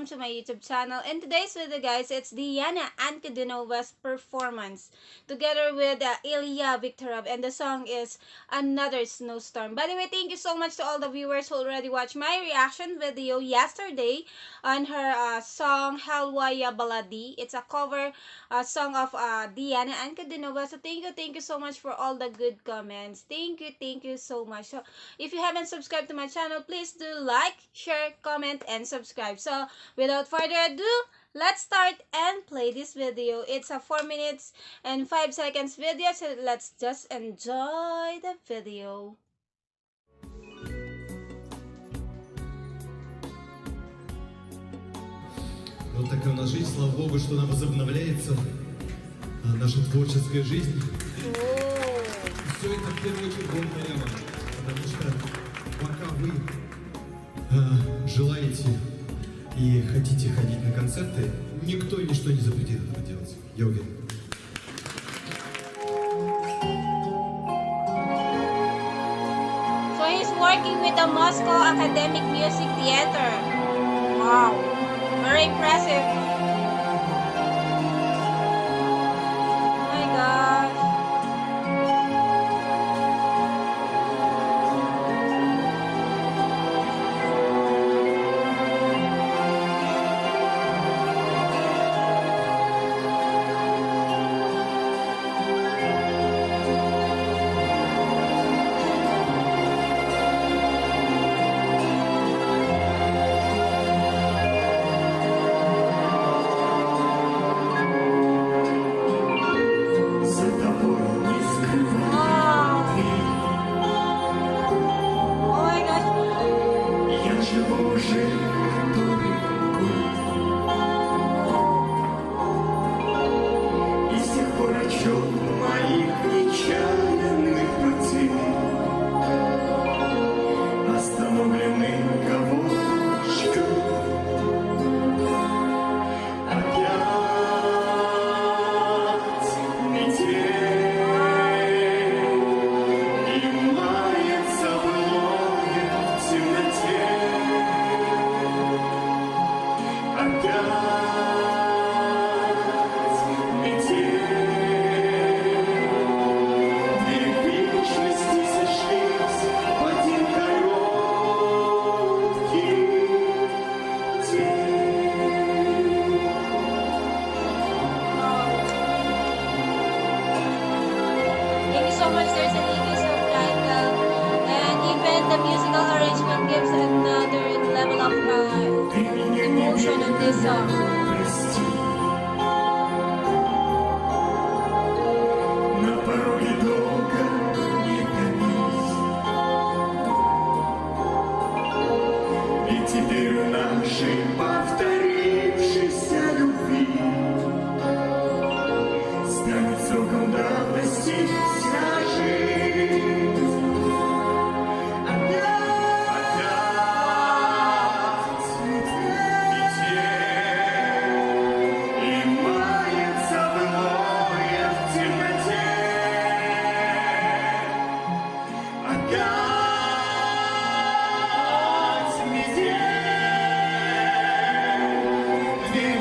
welcome to my YouTube channel. And today's video, guys, it's Diana Ankudinova's performance together with Илья, Viktorov, and the song is Another Snowstorm. By the way, thank you so much to all the viewers who already watched my reaction video yesterday on her song Halwaya Baladi. It's a cover song of Diana Ankudinova. So thank you so much for all the good comments. Thank you so much. So if you haven't subscribed to my channel, please do like, share, comment, and subscribe. So without further ado, let's start and play this video. It's a 4 minutes and 5 seconds video, so let's just enjoy the video. Вот такая у нас жизнь, слава Богу, что она возобновляется, наша творческая жизнь. Все это в первую очередь благодаря вам, потому что пока вы желаете и хотите ходить на концерты, никто и ничто не запретит этого делать, я уверен. So he's working with the Moscow Academic Music Theater. Wow, very impressive. Oh my gosh.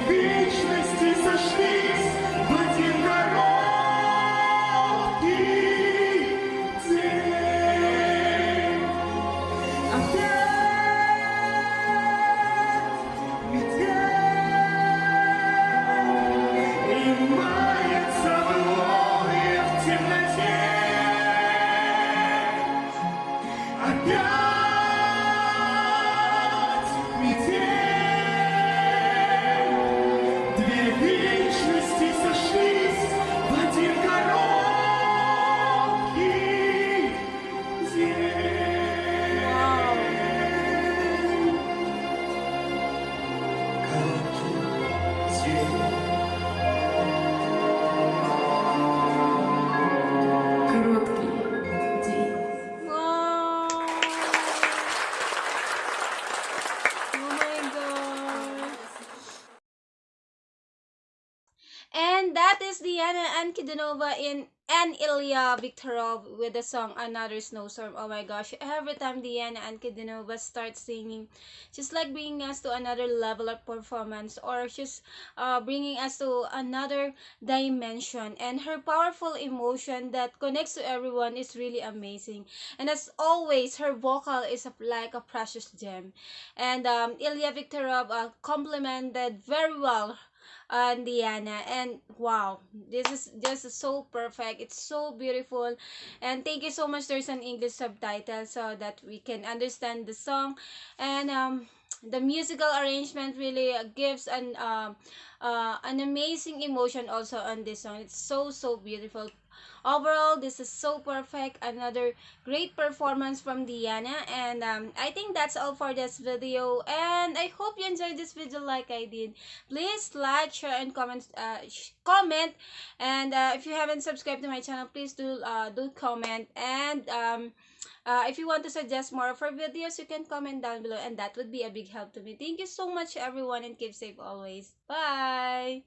Вечности сошлись в один город. Ankudinova in and Ilya Viktorov with the song Another Snowstorm. Oh my gosh, every time Diana and Ankudinova starts singing, she's like bringing us to another level of performance, or she's bringing us to another dimension. And her powerful emotion that connects to everyone is really amazing. And as always, her vocal is like a precious gem. And Ilya Viktorov complemented very well on Diana, and wow, this is just so perfect. It's so beautiful, and thank you so much. There's an English subtitle so that we can understand the song, and the musical arrangement really gives an amazing emotion also on this song. It's so beautiful. Overall, this is so perfect. Another great performance from Diana. And I think that's all for this video. And I hope you enjoyed this video like I did. Please like, share, and comment. And if you haven't subscribed to my channel, please do comment. And if you want to suggest more of our videos, you can comment down below. And that would be a big help to me. Thank you so much, everyone. And keep safe always. Bye!